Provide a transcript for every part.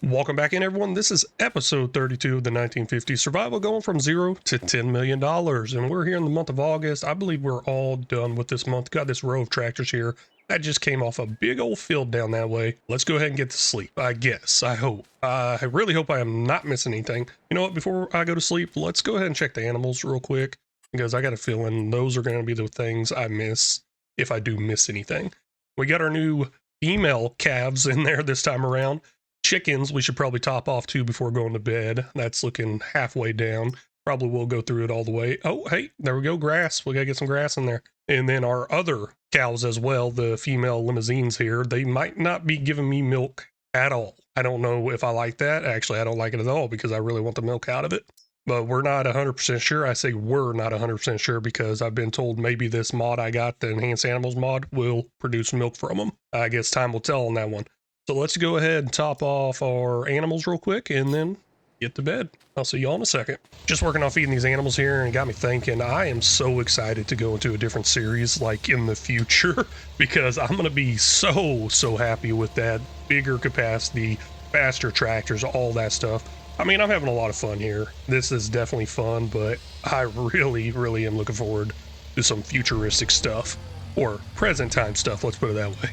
Welcome back in, everyone. This is episode 32 of the 1950s survival, going from $0 to $10 million. And we're here in the month of August. I believe we're all done with this month. Got this row of tractors here that just came off a big old field down that way. Let's go ahead and get to sleep, I guess. I hope. I really hope I am not missing anything. You know what? Before I go to sleep, let's go ahead and check the animals real quick, because I got a feeling those are going to be the things I miss if I do miss anything. We got our new female calves in there this time around. Chickens, we should probably top off too before going to bed. That's looking halfway down. Probably will go through it all the way. Oh, hey, there we go. Grass. We got to get some grass in there. And then our other cows as well, the female limousines here, they might not be giving me milk at all. I don't know if I like that. Actually, I don't like it at all because I really want the milk out of it. But we're not 100% sure. I say we're not 100% sure because I've been told maybe this mod I got, the Enhanced Animals mod, will produce milk from them. I guess time will tell on that one. So let's go ahead and top off our animals real quick and then get to bed. I'll see y'all in a second. Just working on feeding these animals here, and it got me thinking, I am so excited to go into a different series like in the future because I'm going to be so happy with that bigger capacity, faster tractors, all that stuff. I mean, I'm having a lot of fun here. This is definitely fun, but I really am looking forward to some futuristic stuff, or present time stuff, let's put it that way.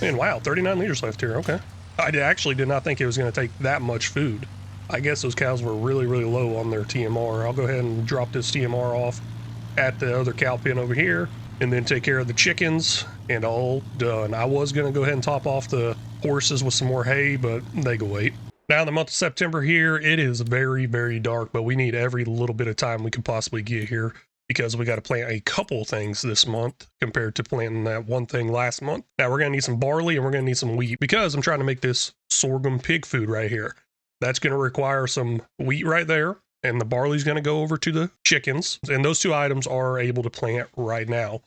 Man, wow, 39 liters left here. Okay. I actually did not think it was going to take that much food. I guess those cows were really low on their TMR. I'll go ahead and drop this TMR off at the other cow pen over here and then take care of the chickens and all done. I was going to go ahead and top off the horses with some more hay, but they can wait. Now in the month of September here, it is very dark, but we need every little bit of time we can possibly get here, because we got to plant a couple things this month compared to planting that one thing last month. Now we're going to need some barley and we're going to need some wheat because I'm trying to make this sorghum pig food right here. That's going to require some wheat right there, and the barley's going to go over to the chickens, and those two items are able to plant right now.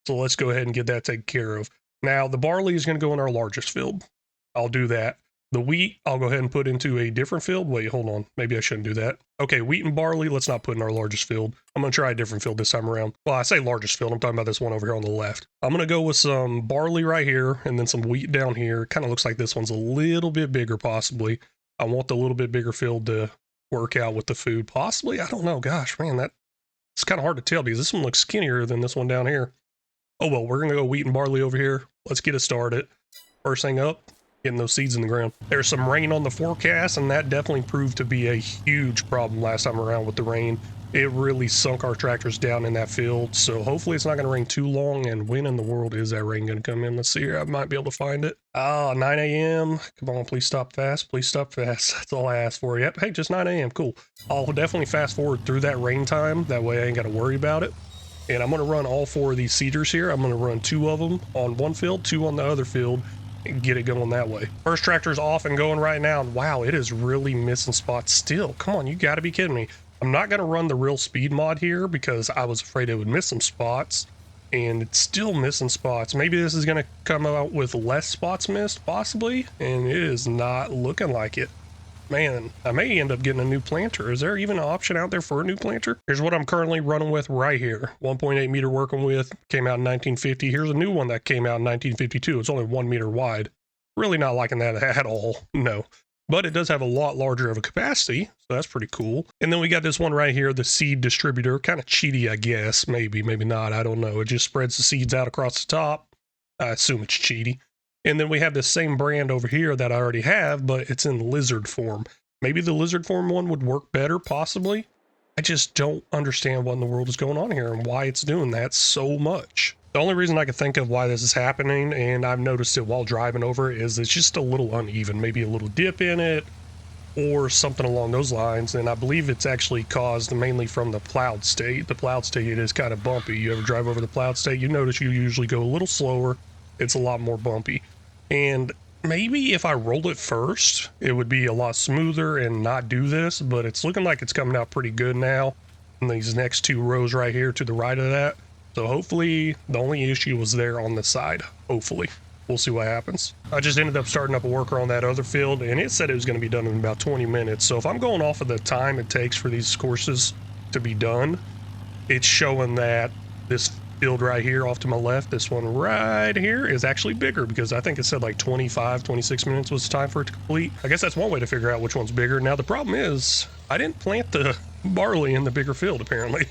So let's go ahead and get that taken care of. Now the barley is going to go in our largest field. I'll do that. The wheat, I'll go ahead and put into a different field. Wait, hold on. Maybe I shouldn't do that. Okay, wheat and barley, let's not put in our largest field. I'm going to try a different field this time around. Well, I say largest field. I'm talking about this one over here on the left. I'm going to go with some barley right here and then some wheat down here. It kind of looks like this one's a little bit bigger, possibly. I want the little bit bigger field to work out with the food. Possibly? I don't know. Gosh, man, it's kind of hard to tell because this one looks skinnier than this one down here. Oh, well, we're going to go wheat and barley over here. Let's get it started. First thing up, getting those seeds in the ground. There's some rain on the forecast, and that definitely proved to be a huge problem last time around with the rain. It really sunk our tractors down in that field, so hopefully it's not going to rain too long. And when in the world is that rain going to come in? Let's see here. I might be able to find it. 9 a.m. Come on, please stop fast. Please stop fast. That's all I asked for. Yep. Hey, just 9 a.m. Cool. I'll definitely fast forward through that rain time. That way I ain't got to worry about it. And I'm going to run all 4 of these seeders here. I'm going to run 2 of them on one field, 2 on the other field, and get it going that way. First tractor's off and going right now. And wow, it is really missing spots still. Come on, you got to be kidding me. I'm not going to run the real speed mod here because I was afraid it would miss some spots, and it's still missing spots. Maybe this is going to come out with less spots missed, possibly, and it is not looking like it. Man, I may end up getting a new planter. Is there even an option out there for a new planter? Here's what I'm currently running with right here. 1.8 meter working with, came out in 1950. Here's a new one that came out in 1952. It's only 1 meter wide. Really not liking that at all, no. But it does have a lot larger of a capacity, so that's pretty cool. And then we got this one right here, the seed distributor. Kind of cheaty, I guess. Maybe not. I don't know. It just spreads the seeds out across the top. I assume it's cheaty. And then we have this same brand over here that I already have, but it's in lizard form. Maybe the lizard form one would work better, possibly. I just don't understand what in the world is going on here and why it's doing that so much. The only reason I can think of why this is happening, and I've noticed it while driving over, is it's just a little uneven. Maybe a little dip in it or something along those lines. And I believe it's actually caused mainly from the plowed state. The plowed state is kind of bumpy. You ever drive over the plowed state, you notice you usually go a little slower. It's a lot more bumpy. And maybe if I rolled it first, it would be a lot smoother and not do this, but it's looking like it's coming out pretty good now in these next 2 rows right here to the right of that. So hopefully the only issue was there on the side. Hopefully. We'll see what happens. I just ended up starting up a worker on that other field, and it said it was going to be done in about 20 minutes. So if I'm going off of the time it takes for these courses to be done, it's showing that this field right here off to my left. This one right here is actually bigger because I think it said like 26 minutes was the time for it to complete. I guess that's one way to figure out which one's bigger. Now the problem is I didn't plant the barley in the bigger field apparently.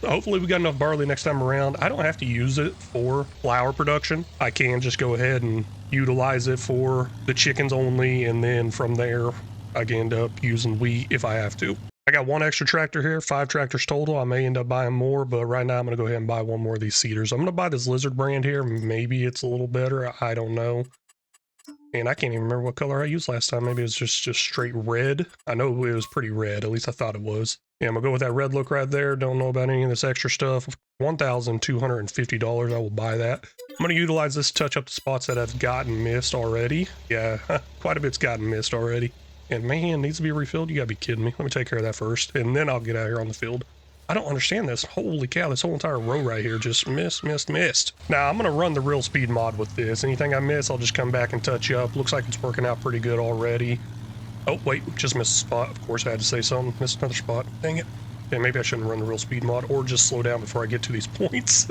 So hopefully we got enough barley next time around. I don't have to use it for flour production. I can just go ahead and utilize it for the chickens only, and then from there I can end up using wheat if I have to. I got one extra tractor here, 5 tractors total. I may end up buying more, but right now I'm going to go ahead and buy one more of these seeders. I'm going to buy this Lizard brand here. Maybe it's a little better. I don't know. And I can't even remember what color I used last time. Maybe it was just straight red. I know it was pretty red. At least I thought it was. Yeah, I'm going to go with that red look right there. Don't know about any of this extra stuff. $1,250. I will buy that. I'm going to utilize this to touch up the spots that have gotten missed already. Yeah, quite a bit's gotten missed already. And man, needs to be refilled. You gotta be kidding me. Let me take care of that first, and then I'll get out here on the field. I don't understand this. Holy cow, this whole entire row right here just missed. Now, I'm gonna run the real speed mod with this. Anything I miss, I'll just come back and touch up. Looks like it's working out pretty good already. Oh, wait, just missed a spot. Of course, I had to say something. Missed another spot. Dang it. Okay, maybe I shouldn't run the real speed mod, or just slow down before I get to these points.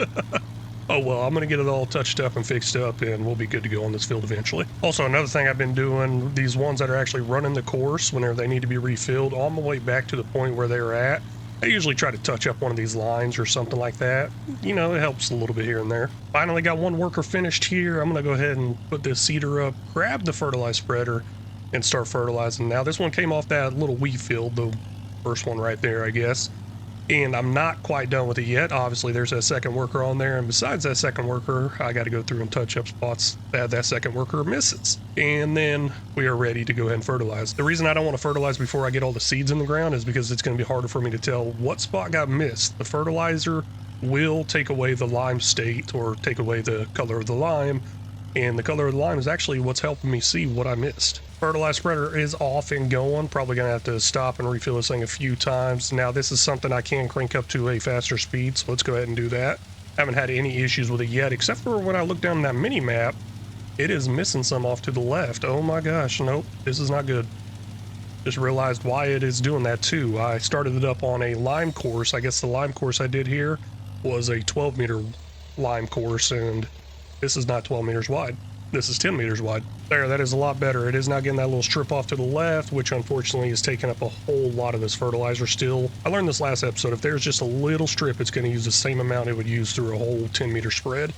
Oh well, I'm going to get it all touched up and fixed up, and we'll be good to go on this field eventually. Also, another thing I've been doing, these ones that are actually running the course whenever they need to be refilled, on the way back to the point where they were at, I usually try to touch up one of these lines or something like that. You know, it helps a little bit here and there. Finally got one worker finished here. I'm going to go ahead and put this seeder up, grab the fertilizer spreader, and start fertilizing. Now, this one came off that little wheat field, the first one right there, I guess. And I'm not quite done with it yet. Obviously, there's a second worker on there, and besides that second worker, I got to go through and touch up spots that second worker misses. And then we are ready to go ahead and fertilize. The reason I don't want to fertilize before I get all the seeds in the ground is because it's going to be harder for me to tell what spot got missed. The fertilizer will take away the lime state, or take away the color of the lime, and the color of the lime is actually what's helping me see what I missed. Fertilizer spreader is off and going. Probably gonna have to stop and refill this thing a few times. Now this is something I can crank up to a faster speed, so let's go ahead and do that. Haven't had any issues with it yet, except for when I look down that mini map, it is missing some off to the left. Oh my gosh, nope, this is not good. Just realized why it is doing that too. I started it up on a lime course. I guess the lime course I did here was a 12 meter lime course, and this is not 12 meters wide. This is 10 meters wide. There, that is a lot better. It is not getting that little strip off to the left, which unfortunately is taking up a whole lot of this fertilizer still. I learned this last episode, if there's just a little strip, it's going to use the same amount it would use through a whole 10 meter spread.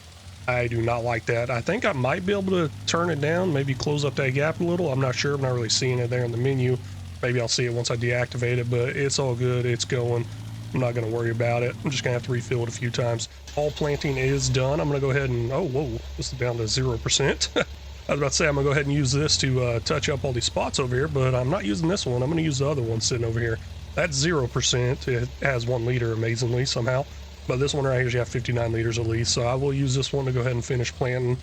I do not like that. I think I might be able to turn it down, maybe close up that gap a little. I'm not sure. I'm not really seeing it there in the menu. Maybe I'll see it once I deactivate it, but it's all good. It's going. I'm not going to worry about it. I'm just going to have to refill it a few times. All planting is done. I'm going to go ahead and, oh, whoa, this is down to 0%. I was about to say I'm going to go ahead and use this to touch up all these spots over here, but I'm not using this one. I'm going to use the other one sitting over here. That's 0%. It has 1 liter amazingly somehow, but this one right here, you have 59 liters at least. So I will use this one to go ahead and finish planting,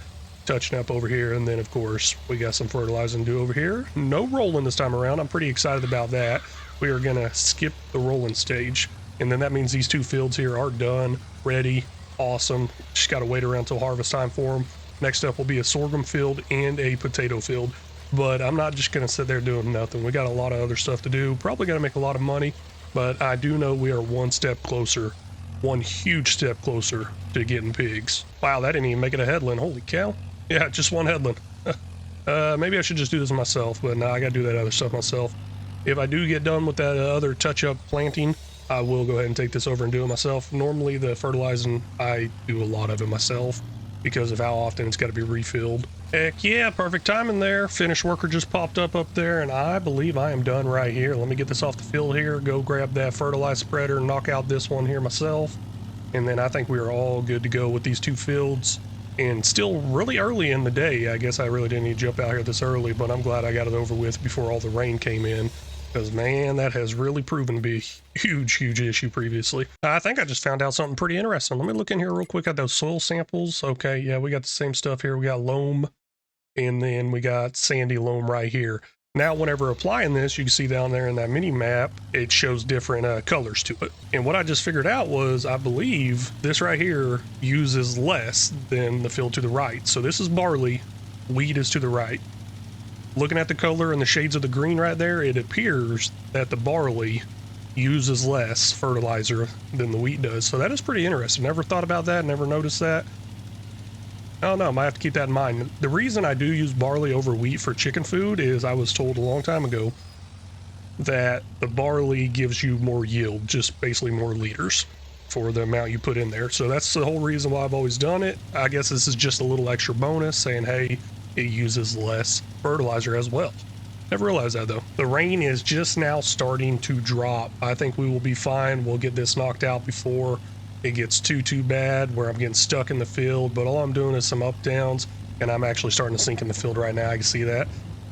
touching up over here. And then of course we got some fertilizing to do over here. No rolling this time around. I'm pretty excited about that. We are going to skip the rolling stage. And then that means these 2 fields here are done, ready, awesome. Just got to wait around till harvest time for them. Next up will be a sorghum field and a potato field. But I'm not just going to sit there doing nothing. We got a lot of other stuff to do. Probably going to make a lot of money. But I do know we are one step closer, one huge step closer to getting pigs. Wow, that didn't even make it a headland. Holy cow. Yeah, just one headland. Maybe I should just do this myself, but now I got to do that other stuff myself. If I do get done with that other touch-up planting, I will go ahead and take this over and do it myself. Normally the fertilizing, I do a lot of it myself because of how often it's got to be refilled. Heck yeah, perfect timing there. Finished worker just popped up there, and I believe I am done right here. Let me get this off the field here, go grab that fertilizer spreader, knock out this one here myself, and then I think we are all good to go with these 2 fields. And still really early in the day. I guess I really didn't need to jump out here this early, but I'm glad I got it over with before all the rain came in. Because, man, that has really proven to be a huge issue previously. I think I just found out something pretty interesting. Let me look in here real quick at those soil samples. Okay, yeah, we got the same stuff here. We got loam, and then we got sandy loam right here. Now, whenever applying this, you can see down there in that mini map, it shows different colors to it. And what I just figured out was, I believe this right here uses less than the field to the right. So this is barley, wheat is to the right. Looking at the color and the shades of the green right there, it appears that the barley uses less fertilizer than the wheat does. So that is pretty interesting. Never thought about that, never noticed that. I don't know, I might have to keep that in mind. The reason I do use barley over wheat for chicken food is I was told a long time ago that the barley gives you more yield, just basically more liters for the amount you put in there. So that's the whole reason why I've always done it. I guess this is just a little extra bonus saying, hey, it uses less fertilizer as well. Never realized that though. The rain is just now starting to drop. I think we will be fine. We'll get this knocked out before it gets too bad where I'm getting stuck in the field. But all I'm doing is some up downs, and I'm actually starting to sink in the field right now. I can see that.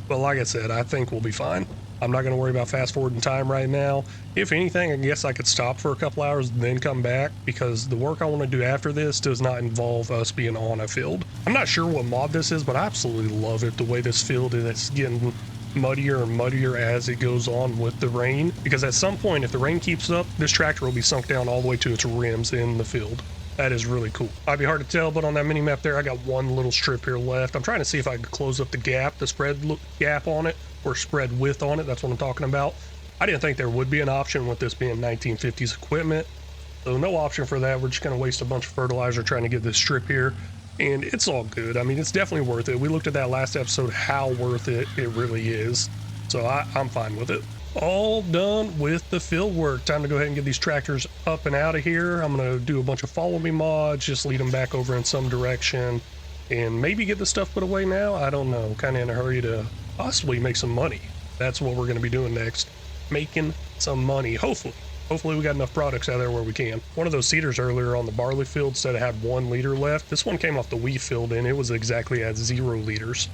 But like I said, I think we'll be fine. I'm not going to worry about fast forwarding time right now. If anything, I guess I could stop for a couple hours and then come back, because the work I want to do after this does not involve us being on a field. I'm not sure what mod this is, but I absolutely love it, the way this field is getting muddier and muddier as it goes on with the rain, because at some point, if the rain keeps up, this tractor will be sunk down all the way to its rims in the field. That is really cool. Might be hard to tell, but on that mini map there, I got one little strip here left. I'm trying to see if I can close up the gap, the spread gap on it, or spread width on it. That's what I'm talking about. I didn't think there would be an option with this being 1950s equipment, so no option for that. We're just going to waste a bunch of fertilizer trying to get this strip here, and it's all good. I mean, it's definitely worth it. We looked at that last episode, how worth it really is, so I'm fine with it. All done with the field work. Time to go ahead and get these tractors up and out of here. I'm going to do a bunch of follow me mods, just lead them back over in some direction, and maybe get the stuff put away now. I don't know, kind of in a hurry to possibly make some money. That's what we're going to be doing next, making some money. Hopefully we got enough products out there where we can. One of those seeders earlier on the barley field said it had 1 liter left. This one came off the wheat field and it was exactly at 0 liters.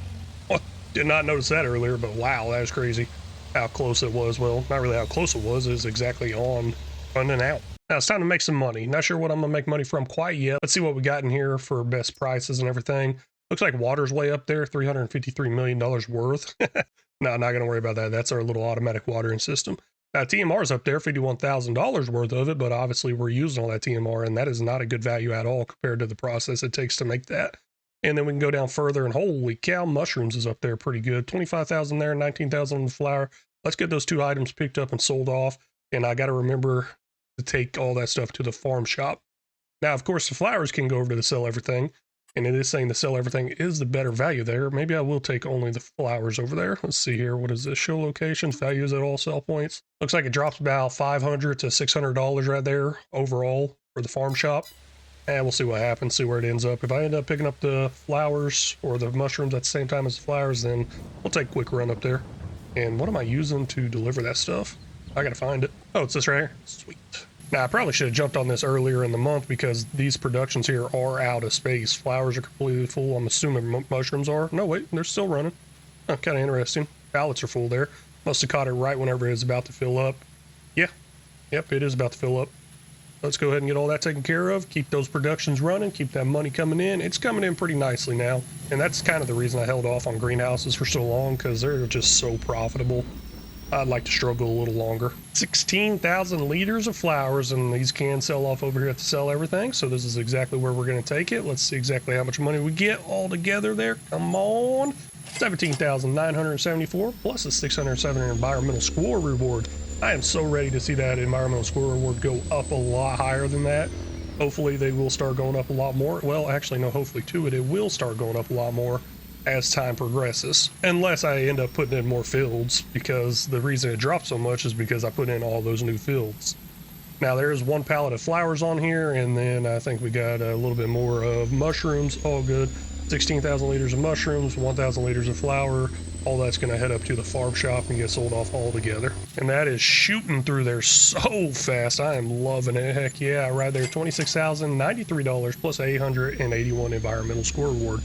Oh, did not notice that earlier, but wow, that was crazy how close it was. Well, not really how close it was exactly on running out. Now it's time to make some money. Not sure what I'm gonna make money from quite yet. Let's see what we got in here for best prices and everything. Looks like water's way up there, $353 million worth. No, not gonna worry about that. That's our little automatic watering system. Now TMR's up there, $51,000 worth of it, but obviously we're using all that TMR, and that is not a good value at all compared to the process it takes to make that. And then we can go down further, and holy cow, mushrooms is up there pretty good. 25,000 there, 19,000 on the flour. Let's get those 2 items picked up and sold off. And I got to remember to take all that stuff to the farm shop. Now, of course, the flowers can go over to the sell everything. And it is saying the sell everything is the better value there. Maybe I will take only the flowers over there. Let's see here. What is this? Show locations, values at all sell points. Looks like it drops about $500 to $600 right there overall for the farm shop. And we'll see what happens, see where it ends up. If I end up picking up the flowers or the mushrooms at the same time as the flowers, then we'll take a quick run up there. And what am I using to deliver that stuff? I gotta find it. Oh, it's this right here. Sweet. Now, I probably should have jumped on this earlier in the month because these productions here are out of space. Flowers are completely full. I'm assuming mushrooms are. No, wait, they're still running. Oh, kind of interesting. Pallets are full there. Must have caught it right whenever it was about to fill up. Yeah. Yep, it is about to fill up. Let's go ahead and get all that taken care of, keep those productions running, keep that money coming in. It's coming in pretty nicely now. And that's kind of the reason I held off on greenhouses for so long, because they're just so profitable. I'd like to struggle a little longer. 16,000 liters of flowers, and these can sell off over here at the Sell Everything. So this is exactly where we're going to take it. Let's see exactly how much money we get all together there. Come on. 17,974 plus a 607 environmental score reward. I am so ready to see that environmental score reward go up a lot higher than that. Hopefully they will start going up a lot more. Well, actually, no, hopefully to it. It will start going up a lot more as time progresses. Unless I end up putting in more fields, because the reason it dropped so much is because I put in all those new fields. Now there is 1 pallet of flowers on here, and then I think we got a little bit more of mushrooms. All good. 16,000 liters of mushrooms, 1,000 liters of flour. All that's going to head up to the farm shop and get sold off all together. And that is shooting through there so fast. I am loving it. Heck yeah, right there. $26,093 plus $881 environmental score reward.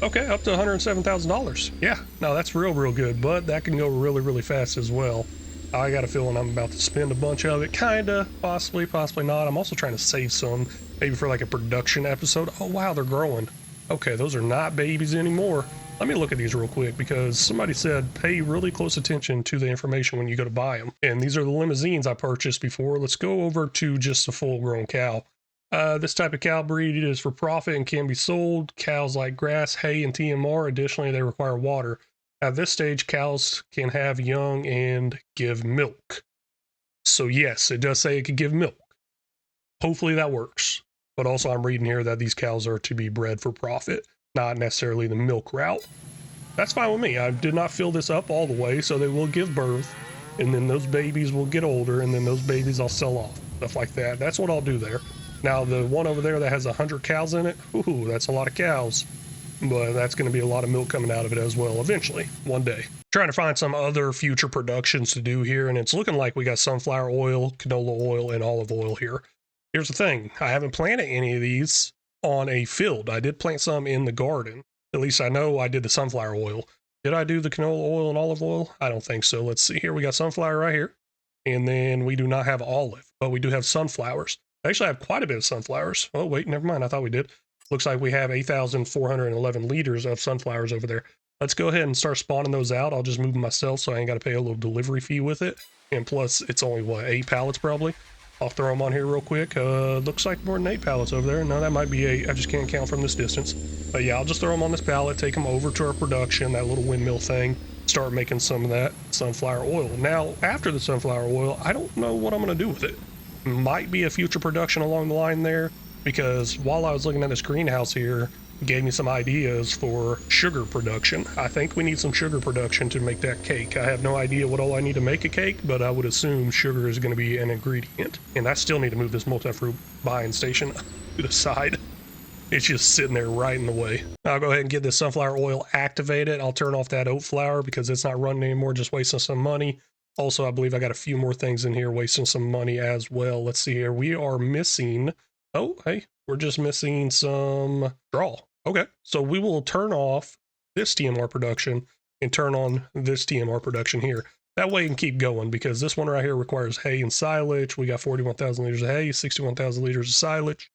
Okay, up to $107,000. Yeah, no, that's real good, but that can go really fast as well. I got a feeling I'm about to spend a bunch of it. Kinda, possibly not. I'm also trying to save some, maybe for like a production episode. Oh wow, they're growing. Okay, those are not babies anymore. Let me look at these real quick, because somebody said pay really close attention to the information when you go to buy them. And these are the limousines I purchased before. Let's go over to just a full-grown cow. This type of cow breed is for profit and can be sold. Cows like grass, hay, and TMR. Additionally, they require water. At this stage, cows can have young and give milk. So yes, it does say it could give milk. Hopefully that works. But also I'm reading here that these cows are to be bred for profit, not necessarily the milk route. That's fine with me. I did not fill this up all the way, so they will give birth, and then those babies will get older, and then those babies I'll sell off, stuff like that. That's what I'll do there. Now, the one over there that has 100 cows in it, ooh, that's a lot of cows, but that's going to be a lot of milk coming out of it as well eventually, one day. Trying to find some other future productions to do here, and it's looking like we got sunflower oil, canola oil, and olive oil here. Here's the thing, I haven't planted any of these on a field. I did plant some in the garden. At least I know I did the sunflower oil. Did I do the canola oil and olive oil? I don't think so. Let's see here. We got sunflower right here. And then we do not have olive, but we do have sunflowers. Actually, I have quite a bit of sunflowers. Oh, wait, never mind. I thought we did. Looks like we have 8,411 liters of sunflowers over there. Let's go ahead and start spawning those out. I'll just move them myself so I ain't got to pay a little delivery fee with it. And plus, it's only, what, 8 pallets probably? I'll throw them on here real quick. Looks like more than 8 pallets over there. No, that might be 8. I just can't count from this distance. But yeah, I'll just throw them on this pallet, take them over to our production, that little windmill thing, start making some of that sunflower oil. Now, after the sunflower oil, I don't know what I'm going to do with it. Might be a future production along the line there, because while I was looking at this greenhouse here, it gave me some ideas for sugar production. I think we need some sugar production to make that cake. I have no idea what all I need to make a cake, but I would assume sugar is going to be an ingredient. And I still need to move this multi-fruit buying station to the side. It's just sitting there right in the way. I'll go ahead and get this sunflower oil activated. I'll turn off that oat flour because it's not running anymore, just wasting some money. Also, I believe I got a few more things in here wasting some money as well. Let's see here. We are missing... Oh, hey, we're just missing some straw. Okay, so we will turn off this TMR production and turn on this TMR production here. That way you can keep going, because this one right here requires hay and silage. We got 41,000 liters of hay, 61,000 liters of silage.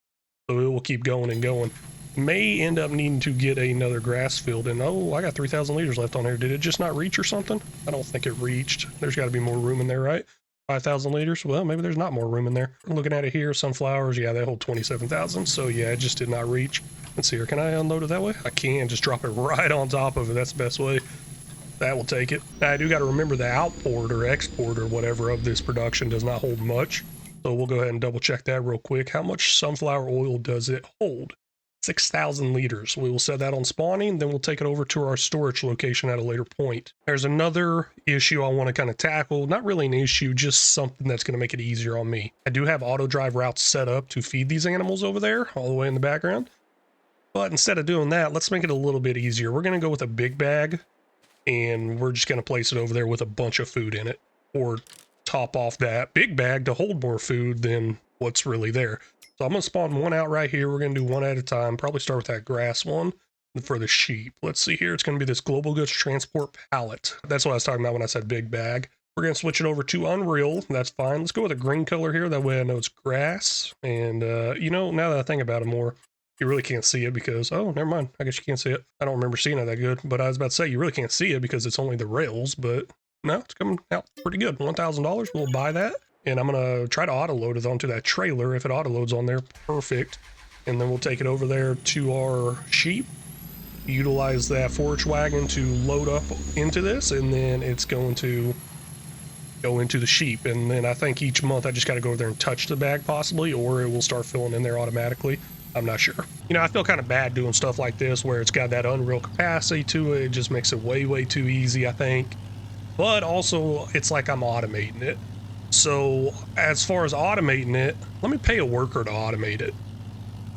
So it will keep going and going. May end up needing to get another grass field. And oh, I got 3,000 liters left on here. Did it just not reach or something? I don't think it reached. There's got to be more room in there, right? 5,000 liters. Well, maybe there's not more room in there. Looking at it here, sunflowers, yeah, they hold 27,000. So yeah, it just did not reach. Let's see here. Can I unload it that way? I can. Just drop it right on top of it. That's the best way. That will take it. Now, I do got to remember the outport or export or whatever of this production does not hold much. So we'll go ahead and double check that real quick. How much sunflower oil does it hold? 6,000 liters. We will set that on spawning, then we'll take it over to our storage location at a later point. There's another issue I want to kind of tackle. Not really an issue, just something that's going to make it easier on me. I do have auto drive routes set up to feed these animals over there, all the way in the background. But instead of doing that, let's make it a little bit easier. We're going to go with a big bag, and we're just going to place it over there with a bunch of food in it, or top off that big bag to hold more food than what's really there. So I'm going to spawn one out right here. We're going to do one at a time. Probably start with that grass one for the sheep. Let's see here. It's going to be this global goods transport pallet. That's what I was talking about when I said big bag. We're going to switch it over to Unreal. That's fine. Let's go with a green color here. That way I know it's grass. And, you know, now that I think about it more, you really can't see it because, oh, never mind. I guess you can't see it. I don't remember seeing it that good. But I was about to say, you really can't see it because it's only the rails. But no, it's coming out pretty good. $1,000. We'll buy that. And I'm going to try to auto load it onto that trailer. If it auto loads on there, perfect. And then we'll take it over there to our sheep. Utilize that forage wagon to load up into this. And then it's going to go into the sheep. And then I think each month I just got to go over there and touch the bag possibly, or it will start filling in there automatically. I'm not sure. You know, I feel kind of bad doing stuff like this where it's got that unreal capacity to it. It just makes it way, way too easy, I think. But also, it's like I'm automating it. So as far as automating it, let me pay a worker to automate it.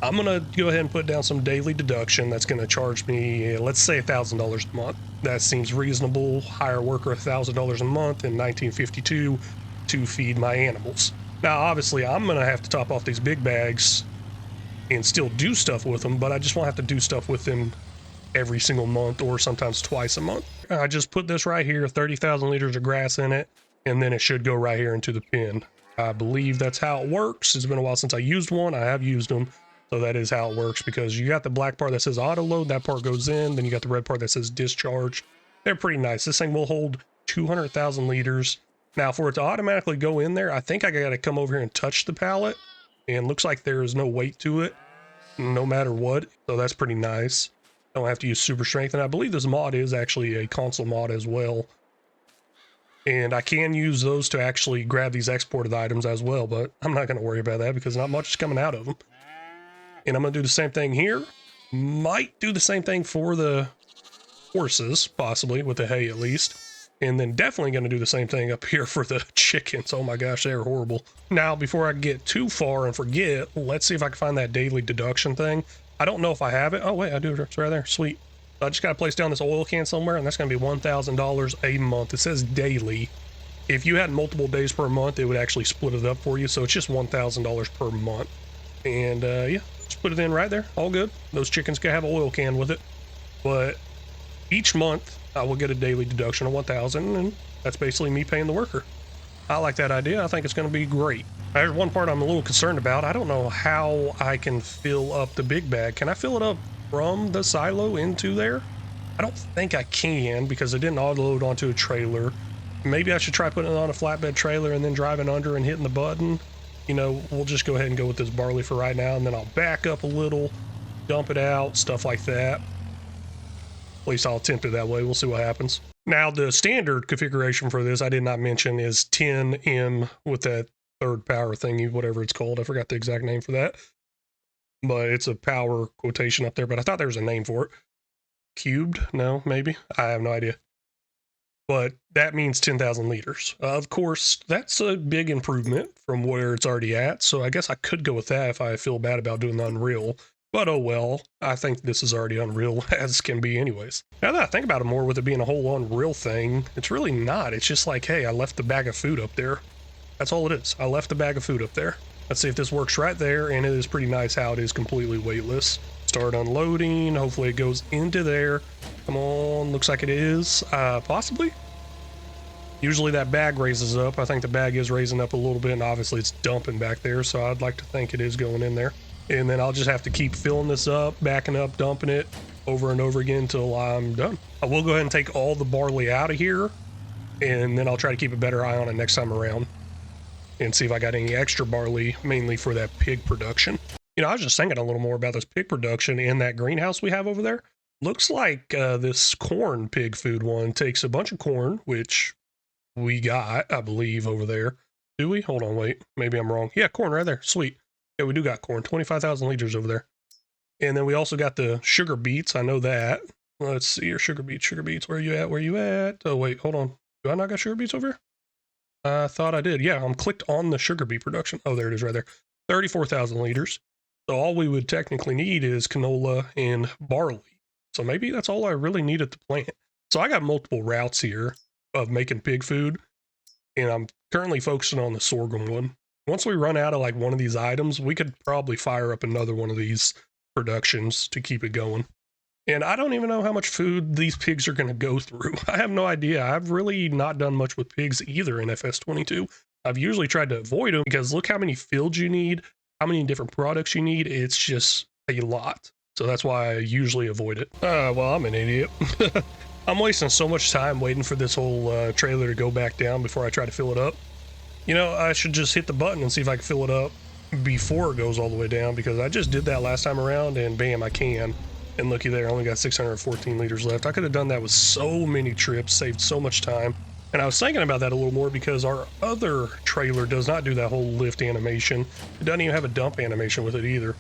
I'm going to go ahead and put down some daily deduction. That's going to charge me, let's say $1,000 a month. That seems reasonable. Hire a worker $1,000 a month in 1952 to feed my animals. Now, obviously, I'm going to have to top off these big bags and still do stuff with them, but I just won't have to do stuff with them every single month or sometimes twice a month. I just put this right here, 30,000 liters of grass in it, and then it should go right here into the pen. I believe that's how it works. It's been a while since I used one. I have used them, so that is how it works, because you got the black part that says auto load, that part goes in, then you got the red part that says discharge. They're pretty nice. This thing will hold 200,000 liters. Now, for it to automatically go in there, I think I got to come over here and touch the pallet, and looks like there is no weight to it, no matter what, so that's pretty nice. Don't have to use super strength, and I believe this mod is actually a console mod as well. And I can use those to actually grab these exported items as well, but I'm not going to worry about that because not much is coming out of them. And I'm going to do the same thing here. Might do the same thing for the horses, possibly, with the hay at least. And then definitely going to do the same thing up here for the chickens. Oh my gosh, they're horrible. Now, before I get too far and forget, let's see if I can find that daily deduction thing. I don't know if I have it. Oh wait, I do. It's right there. Sweet. I just got to place down this oil can somewhere, and that's going to be $1,000 a month. It says daily. If you had multiple days per month, it would actually split it up for you. So it's just $1,000 per month. And yeah, just put it in right there. All good. Those chickens can have an oil can with it. But each month, I will get a daily deduction of $1,000, and that's basically me paying the worker. I like that idea. I think it's going to be great. There's one part I'm a little concerned about. I don't know how I can fill up the big bag. Can I fill it up from the silo into there? I don't think I can because it didn't auto-load onto a trailer. Maybe I should try putting it on a flatbed trailer and then driving under and hitting the button. You know, we'll just go ahead and go with this barley for right now, and then I'll back up a little, dump it out, stuff like that. At least I'll attempt it that way. We'll see what happens. Now, the standard configuration for this, I did not mention, is 10M with that third power thingy, whatever it's called. I forgot the exact name for that. But it's a power quotation up there, but I thought there was a name for it. Cubed? No, maybe? I have no idea. But that means 10,000 liters. Of course, that's a big improvement from where it's already at, so I guess I could go with that if I feel bad about doing the Unreal. But oh well, I think this is already Unreal as can be anyways. Now that I think about it more, with it being a whole Unreal thing, it's really not. It's just like, hey, I left the bag of food up there. That's all it is. I left the bag of food up there. Let's see if this works right there, and it is pretty nice how it is completely weightless. Start unloading. Hopefully it goes into there. Come on, looks like it is. Possibly. Usually that bag raises up. I think the bag is raising up a little bit, and obviously it's dumping back there, so I'd like to think it is going in there. And then I'll just have to keep filling this up, backing up, dumping it over and over again until I'm done. I will go ahead and take all the barley out of here, and then I'll try to keep a better eye on it next time around and see if I got any extra barley, mainly for that pig production. You know, I was just thinking a little more about this pig production in that greenhouse we have over there. Looks like this corn pig food one takes a bunch of corn, which we got, I believe, over there. Do we? Hold on, wait. Maybe I'm wrong. Yeah, corn right there. Sweet. Yeah, we do got corn. 25,000 liters over there. And then we also got the sugar beets. I know that. Let's see your sugar beets. Sugar beets. Where are you at? Where are you at? Oh, wait. Hold on. Do I not got sugar beets over here? I thought I did. Yeah, I'm clicked on the sugar beet production. Oh, there it is right there. 34,000 liters. So all we would technically need is canola and barley. So maybe that's all I really needed to plant. So I got multiple routes here of making pig food, and I'm currently focusing on the sorghum one. Once we run out of like one of these items, we could probably fire up another one of these productions to keep it going. And I don't even know how much food these pigs are going to go through. I have no idea. I've really not done much with pigs either in FS22. I've usually tried to avoid them because look how many fields you need, how many different products you need. It's just a lot. So that's why I usually avoid it. Well, I'm an idiot. I'm wasting so much time waiting for this whole trailer to go back down before I try to fill it up. You know, I should just hit the button and see if I can fill it up before it goes all the way down, because I just did that last time around and bam, I can. And looky there, I only got 614 liters left. I could have done that with so many trips, saved so much time. And I was thinking about that a little more because our other trailer does not do that whole lift animation. It doesn't even have a dump animation with it either,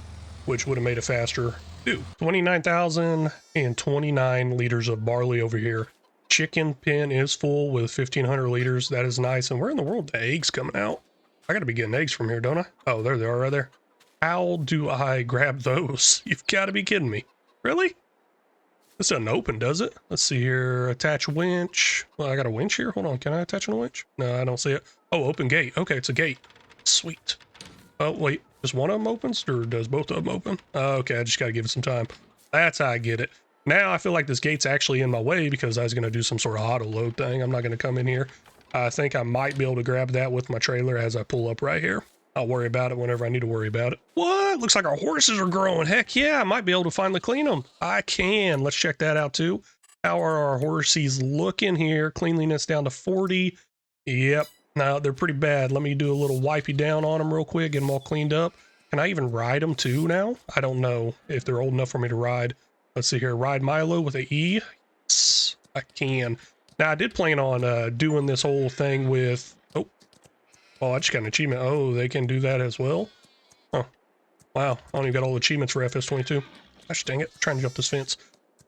which would have made it faster too. 29,029 liters of barley over here. Chicken pen is full with 1,500 liters. That is nice. And where in the world are the eggs coming out? I gotta be getting eggs from here, don't I? Oh, there they are right there. How do I grab those? You've got to be kidding me. Really? This doesn't open, does it? Let's see here. Attach winch. Well, I got a winch here. Hold on. Can I attach a winch? No, I don't see it. Oh, open gate. Okay, it's a gate. Sweet. Oh, wait. Just one of them opens, or does both of them open? Okay, I just got to give it some time. That's how I get it. Now I feel like this gate's actually in my way because I was going to do some sort of auto load thing. I'm not going to come in here. I think I might be able to grab that with my trailer as I pull up right here. I'll worry about it whenever I need to worry about it. What? Looks like our horses are growing. Heck yeah, I might be able to finally clean them. I can. Let's check that out too. How are our horses looking here? Cleanliness down to 40. Yep. No, they're pretty bad. Let me do a little wipey down on them real quick, get them all cleaned up. Can I even ride them too now? I don't know if they're old enough for me to ride. Let's see here. Ride Milo with an E. Yes, I can. Now, I did plan on doing this whole thing with... Oh, I just got an achievement. Oh, they can do that as well? Huh. Wow, I only got all the achievements for FS22. Gosh dang it, I'm trying to jump this fence.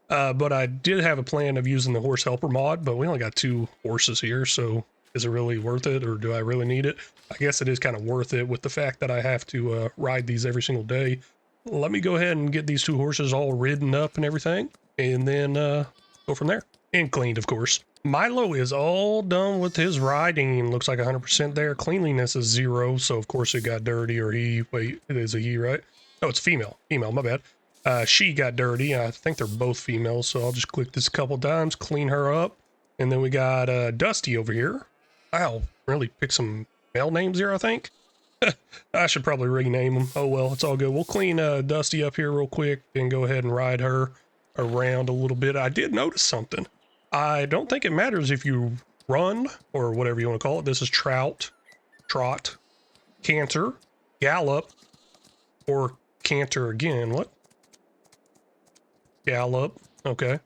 But I did have a plan of using the horse helper mod, but we only got 2 horses here, so is it really worth it, or do I really need it? I guess it is kind of worth it with the fact that I have to ride these every single day. Let me go ahead and get these 2 horses all ridden up and everything, and then go from there. And cleaned, of course. Milo is all done with his riding. Looks like 100% there. Cleanliness is 0, so of course it got dirty, or he... Wait, it is a he, right? Oh, it's female. Female, my bad. She got dirty. I think they're both females, so I'll just click this a couple times, clean her up. And then we got Dusty over here. Wow, really pick some male names here, I think. I should probably rename them. Oh well, it's all good. We'll clean Dusty up here real quick and go ahead and ride her around a little bit. I did notice something. I don't think it matters if you run, or whatever you want to call it. This is trot, canter, gallop, or canter again. What? Gallop. Okay.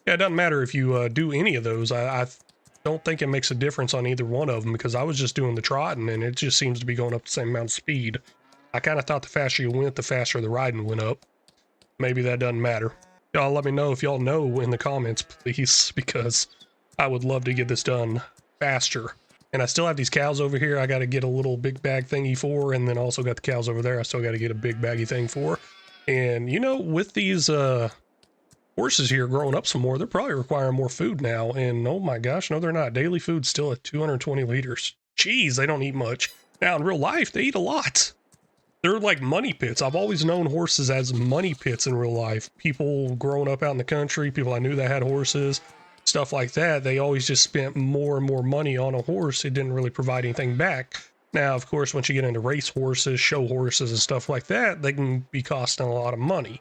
Yeah, it doesn't matter if you do any of those. I don't think it makes a difference on either one of them, because I was just doing the trotting and it just seems to be going up the same amount of speed. I kind of thought the faster you went, the faster the riding went up. Maybe that doesn't matter. Y'all let me know if y'all know in the comments, please, because I would love to get this done faster. And I still have these cows over here I got to get a little big bag thingy for, and then also got the cows over there I still got to get a big baggy thing for. And, you know, with these horses here growing up some more, they're probably requiring more food now. And oh my gosh, no, they're not. Daily food's still at 220 liters. Jeez, they don't eat much. Now, in real life, they eat a lot. They're like money pits. I've always known horses as money pits in real life. People growing up out in the country, people I knew that had horses, stuff like that, they always just spent more and more money on a horse. It didn't really provide anything back. Now, of course, once you get into race horses, show horses, and stuff like that, they can be costing a lot of money.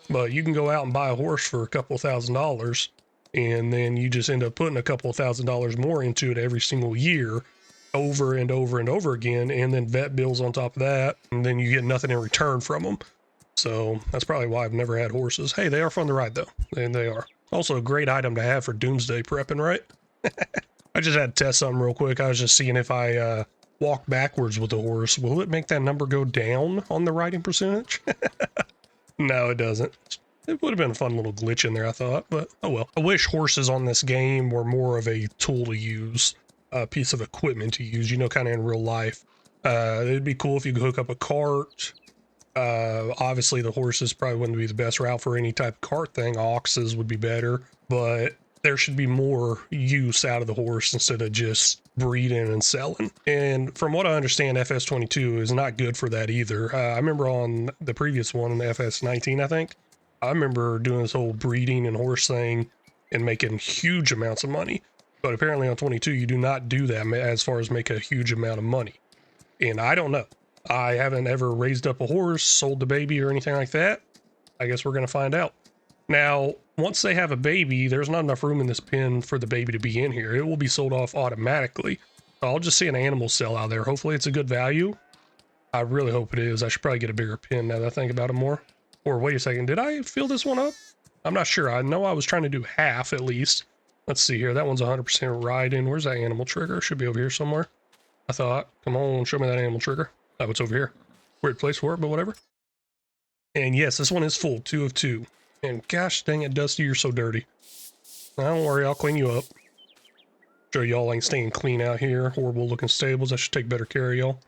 But you can go out and buy a horse for a couple $1,000s, and then you just end up putting a couple $1,000s more into it every single year, over and over and over again, and then vet bills on top of that, and then you get nothing in return from them. So that's probably why I've never had horses. Hey, they are fun to ride though, and they are. Also a great item to have for doomsday prepping, right? I just had to test something real quick. I was just seeing if I walk backwards with the horse, will it make that number go down on the riding percentage? No, it doesn't. It would have been a fun little glitch in there, I thought, but oh well. I wish horses on this game were more of a tool to use, a piece of equipment to use, you know, kind of in real life. It'd be cool if you could hook up a cart. Obviously the horses probably wouldn't be the best route for any type of cart thing. Oxes would be better, but there should be more use out of the horse instead of just breeding and selling. And from what I understand, FS22 is not good for that either. I remember on the previous one, the FS19, I think, I remember doing this whole breeding and horse thing and making huge amounts of money. But apparently on 22, you do not do that as far as make a huge amount of money. And I don't know. I haven't ever raised up a horse, sold the baby or anything like that. I guess we're going to find out. Now, once they have a baby, there's not enough room in this pen for the baby to be in here. It will be sold off automatically. I'll just see an animal sale out there. Hopefully it's a good value. I really hope it is. I should probably get a bigger pen now that I think about it more. Or wait a second, did I fill this one up? I'm not sure. I know I was trying to do half at least. Let's see here. That one's 100% riding. Where's that animal trigger? Should be over here somewhere. I thought. Come on, show me that animal trigger. Oh, it's over here. Weird place for it, but whatever. And yes, this one is full. 2 of 2. And gosh dang it, Dusty, you're so dirty. Now, don't worry, I'll clean you up. Show y'all ain't staying clean out here. Horrible looking stables. I should take better care of y'all.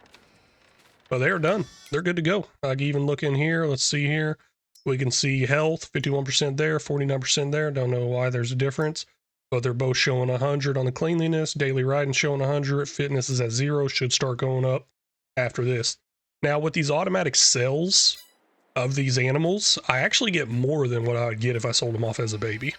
But they are done. They're good to go. I can even look in here. Let's see here. We can see health, 51% there, 49% there. Don't know why there's a difference. But they're both showing 100 on the cleanliness. Daily riding showing 100. Fitness is at 0. Should start going up after this. Now, with these automatic sales of these animals, I actually get more than what I would get if I sold them off as a baby.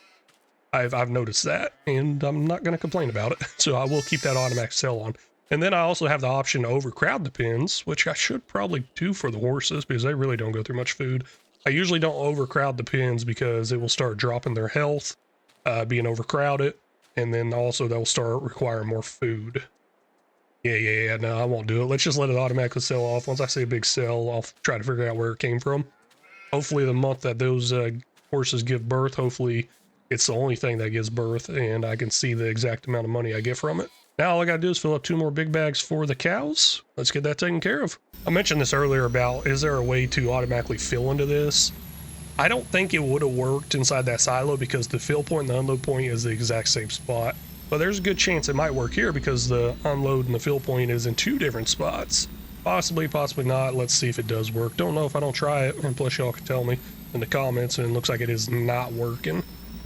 I've noticed that, and I'm not going to complain about it. So I will keep that automatic sell on. And then I also have the option to overcrowd the pens, which I should probably do for the horses because they really don't go through much food. I usually don't overcrowd the pens because it will start dropping their health, being overcrowded, and then also they'll start requiring more food. Yeah, no, I won't do it. Let's just let it automatically sell off. Once I see a big sell, I'll try to figure out where it came from. Hopefully the month that those horses give birth, hopefully It's the only thing that gives birth, and I can see the exact amount of money I get from it. Now all I gotta do is fill up 2 more big bags for the cows. Let's get that taken care of. I mentioned this earlier about, is there a way to automatically fill into this? I don't think it would have worked inside that silo because the fill point and the unload point is the exact same spot. But there's a good chance it might work here because the unload and the fill point is in 2 different spots. Possibly, possibly not. Let's see if it does work. Don't know if I don't try it, and plus y'all can tell me in the comments, and it looks like it is not working.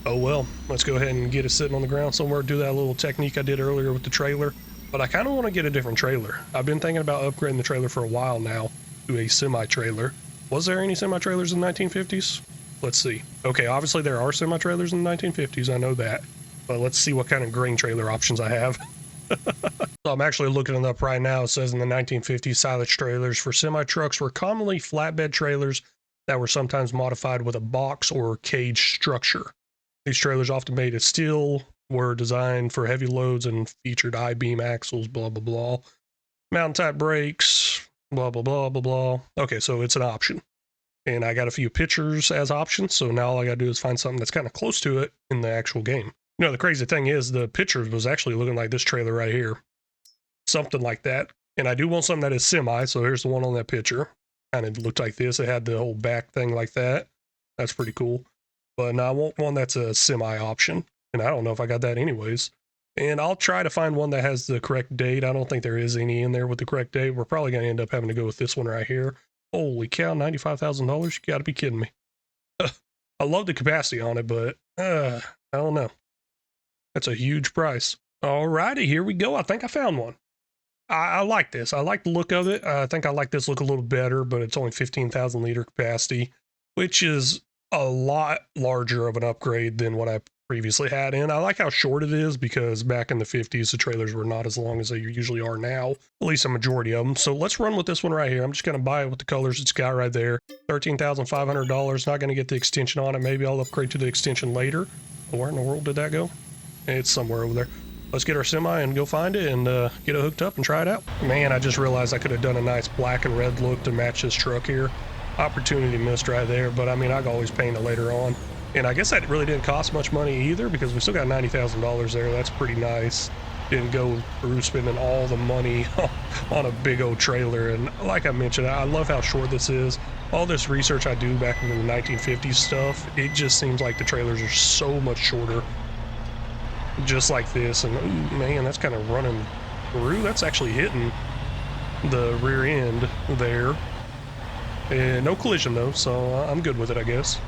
Oh well, let's go ahead and get it sitting on the ground somewhere, do that little technique I did earlier with the trailer. But I kind of want to get a different trailer. I've been thinking about upgrading the trailer for a while now to a semi-trailer. Was there any semi-trailers in the 1950s? Let's see. Okay, obviously there are semi-trailers in the 1950s, I know that. But let's see what kind of grain trailer options I have. So I'm actually looking it up right now. It says in the 1950s, silage trailers for semi-trucks were commonly flatbed trailers that were sometimes modified with a box or cage structure. These trailers, often made of steel, were designed for heavy loads and featured I-beam axles, blah, blah, blah. Mountain-type brakes, blah, blah, blah, blah, blah. Okay, so it's an option. And I got a few pictures as options, so now all I gotta do is find something that's kind of close to it in the actual game. You know, the crazy thing is the pictures was actually looking like this trailer right here. Something like that. And I do want something that is semi, so here's the one on that picture. Kind of looked like this. It had the whole back thing like that. That's pretty cool. But now I want one that's a semi option, and I don't know if I got that anyways. And I'll try to find one that has the correct date. I don't think there is any in there with the correct date. We're probably going to end up having to go with this one right here. Holy cow, $95,000? You got to be kidding me. I love the capacity on it, but I don't know. That's a huge price. Alrighty, here we go. I think I found one. I like this. I like the look of it. I think I like this look a little better, but it's only 15,000 liter capacity, which is a lot larger of an upgrade than what I previously had. And I like how short it is because back in the 50s, the trailers were not as long as they usually are now, at least a majority of them. So let's run with this one right here. I'm just going to buy it with the colors it's got right there. $13,500. Not going to get the extension on it. Maybe I'll upgrade to the extension later. Where in the world did that go? It's somewhere over there. Let's get our semi and go find it and get it hooked up and try it out. Man, I just realized I could have done a nice black and red look to match this truck here. Opportunity missed right there, but I mean, I can always paint it later on. And I guess that really didn't cost much money either because we still got $90,000 there. That's pretty nice. Didn't go through spending all the money on a big old trailer. And like I mentioned, I love how short this is. All this research I do back in the 1950s stuff, it just seems like the trailers are so much shorter. Just like this. And ooh, man, that's kind of running through. That's actually hitting the rear end there. And no collision though, so I'm good with it, I guess.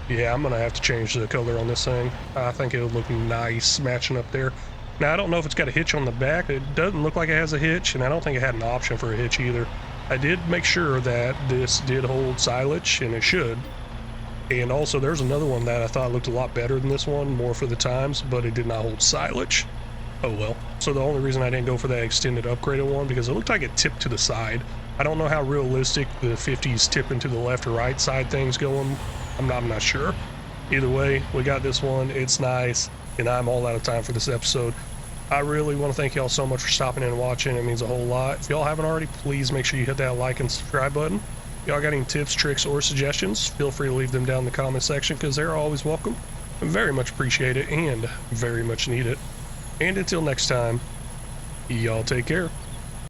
Yeah, I'm gonna have to change the color on this thing. I think it'll look nice matching up there. Now, I don't know if it's got a hitch on the back. It doesn't look like it has a hitch, and I don't think it had an option for a hitch either. I did make sure that this did hold silage, and it should. And also, there's another one that I thought looked a lot better than this one, more for the times, but it did not hold silage. Oh well. So the only reason I didn't go for that extended upgraded one, because it looked like it tipped to the side. I don't know how realistic the 50s tipping to the left or right side thing's going. I'm not sure. Either way, we got this one. It's nice, and I'm all out of time for this episode. I really want to thank y'all so much for stopping in and watching. It means a whole lot. If y'all haven't already, please make sure you hit that like and subscribe button. If y'all got any tips, tricks, or suggestions, feel free to leave them down in the comment section because they're always welcome. I very much appreciate it and very much need it. And until next time, y'all take care.